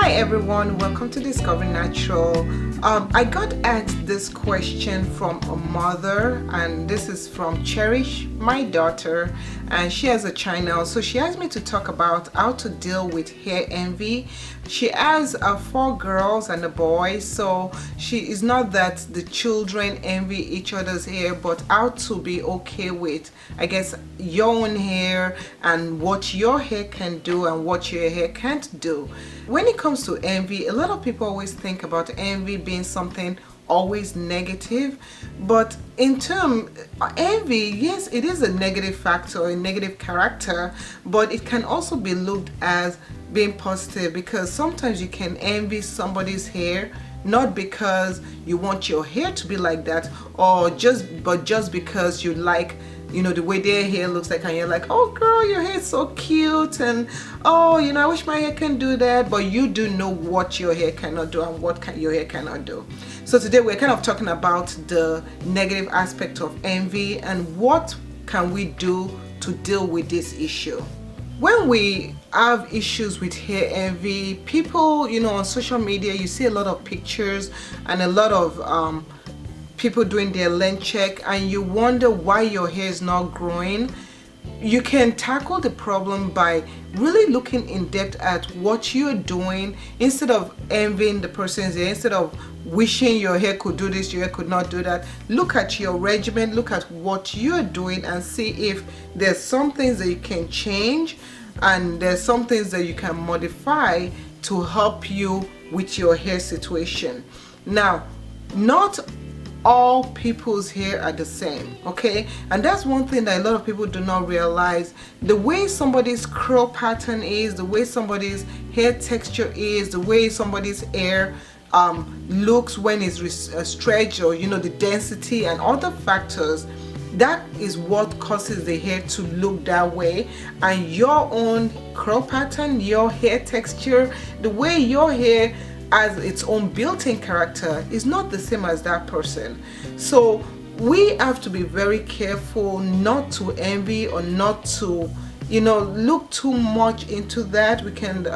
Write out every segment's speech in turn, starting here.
Hi everyone, welcome to Discover Natural. I got asked this question from a mother, and this is from Cherish, my daughter, and she has a channel. So she asked me to talk about how to deal with hair envy. She has 4 girls and a boy, so she is not that the children envy each other's hair, but how to be okay with, I guess, your own hair and what your hair can do and what your hair can't do. When it comes to envy, a lot of people always think about envy being something always negative, but in term envy, yes, it is a negative factor, a negative character, but it can also be looked as being positive, because sometimes you can envy somebody's hair not because you want your hair to be like that, or just because you like, you know, the way their hair looks like, and you're like, oh girl, your hair is so cute, and oh, you know, I wish my hair can do that. But you do know what your hair cannot do and what your hair cannot do. So today we're kind of talking about the negative aspect of envy and what can we do to deal with this issue. When we have issues with hair envy, people, you know, on social media, you see a lot of pictures and a lot of people doing their length check, and you wonder why your hair is not growing. You can tackle the problem by really looking in depth at what you're doing, instead of envying the person's hair, instead of wishing your hair could do this, your hair could not do that. Look at your regimen, look at what you're doing, and see if there's some things that you can change and there's some things that you can modify to help you with your hair situation. Now, not all people's hair are the same, okay? And that's one thing that a lot of people do not realize. The way somebody's curl pattern is, the way somebody's hair texture is, the way somebody's hair looks when it's stretched, or, you know, the density and other factors, that is what causes the hair to look that way. And your own curl pattern, your hair texture, the way your hair as its own built-in character is not the same as that person. So we have to be very careful not to envy, or not to, you know, look too much into that. We can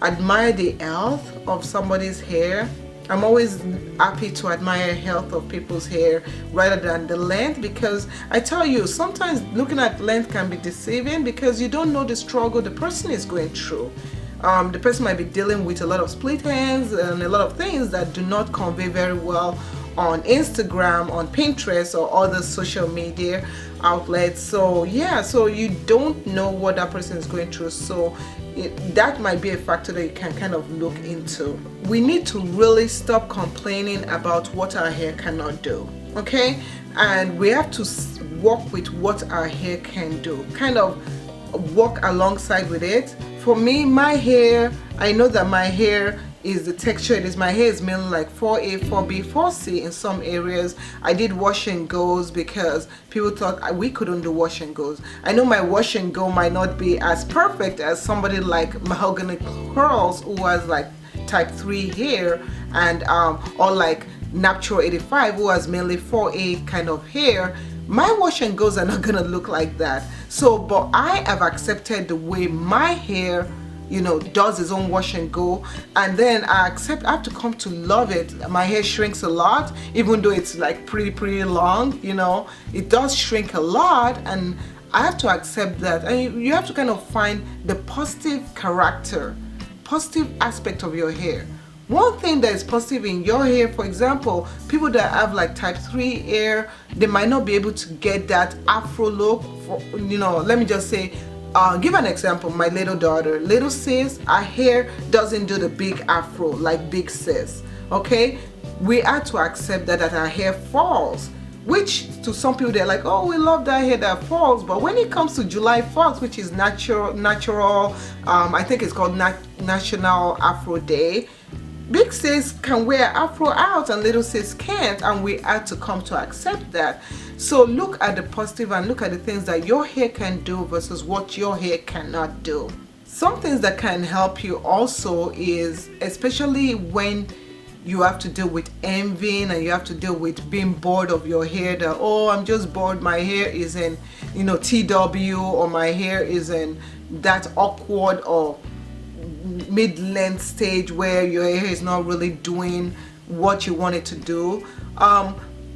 admire the health of somebody's hair. I'm always happy to admire health of people's hair rather than the length, because I tell you, sometimes looking at length can be deceiving because you don't know the struggle the person is going through. The person might be dealing with a lot of split ends and a lot of things that do not convey very well on Instagram, on Pinterest, or other social media outlets. So yeah, so you don't know what that person is going through, so that might be a factor that you can kind of look into. We need to really stop complaining about what our hair cannot do, okay? And we have to work with what our hair can do, kind of walk alongside with it. For me, my hair, I know that my hair is the texture it is. My hair is mainly like 4A, 4B, 4C in some areas. I did wash and goes because people thought we couldn't do wash and goes. I know my wash and go might not be as perfect as somebody like Mahogany Curls, who has like type 3 hair, and or like Natural 85, who has mainly 4A kind of hair. My wash and goes are not gonna look like that. So, but I have accepted the way my hair, you know, does its own wash and go, and then I have to come to love it. My hair shrinks a lot, even though it's like pretty long, you know, it does shrink a lot, and I have to accept that. And you have to kind of find the positive character, positive aspect of your hair. One thing that is positive in your hair, for example, people that have like type 3 hair, they might not be able to get that afro look. For, you know, let me just say, give an example. My little daughter, little sis, her hair doesn't do the big afro like big sis, okay? We have to accept that her hair falls, which to some people they're like, oh, we love that hair that falls. But when it comes to July 4th, which is natural, I think it's called National Afro Day, big sis can wear afro out and little sis can't, and we had to come to accept that. So look at the positive and look at the things that your hair can do versus what your hair cannot do. Some things that can help you also is, especially when you have to deal with envying and you have to deal with being bored of your hair, that, oh, I'm just bored, my hair isn't, you know, TW, or my hair isn't that awkward, or mid-length stage where your hair is not really doing what you want it to do,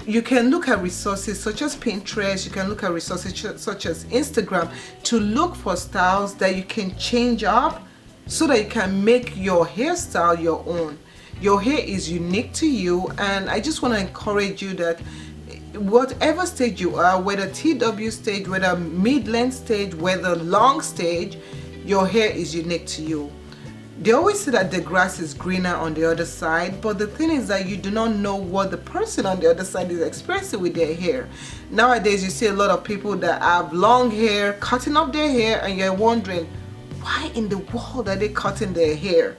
you can look at resources such as Pinterest, you can look at resources such as Instagram to look for styles that you can change up so that you can make your hairstyle your own. Your hair is unique to you, and I just want to encourage you that whatever stage you are, whether TW stage, whether mid-length stage, whether long stage, your hair is unique to you. They always say that the grass is greener on the other side, but the thing is that you do not know what the person on the other side is experiencing with their hair. Nowadays you see a lot of people that have long hair cutting up their hair, and you're wondering why in the world are they cutting their hair.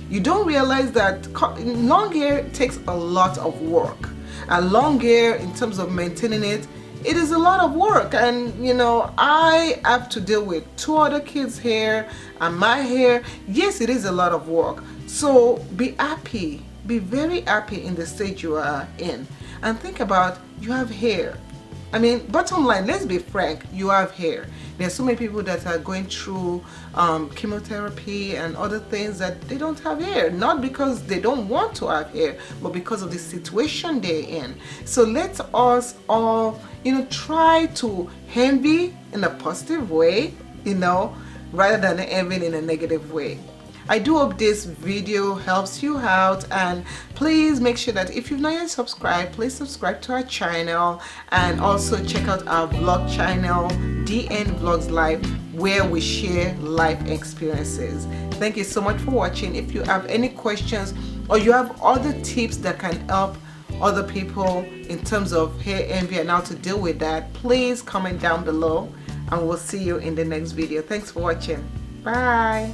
You don't realize that long hair takes a lot of work, and long hair, in terms of maintaining it, it is a lot of work. And you know, I have to deal with 2 other kids' hair and my hair. Yes, it is a lot of work. So be happy, be very happy in the stage you are in, and think about, you have hair. I mean, bottom line, let's be frank, you have hair. There are so many people that are going through chemotherapy and other things that they don't have hair, not because they don't want to have hair, but because of the situation they're in. So let us all, you know, try to envy in a positive way, you know, rather than envy in a negative way. I do hope this video helps you out, and please make sure that if you've not yet subscribed, please subscribe to our channel, and also check out our vlog channel, DN Vlogs Life, where we share life experiences. Thank you so much for watching. If you have any questions or you have other tips that can help other people in terms of hair envy and how to deal with that, please comment down below, and we'll see you in the next video. Thanks for watching. Bye.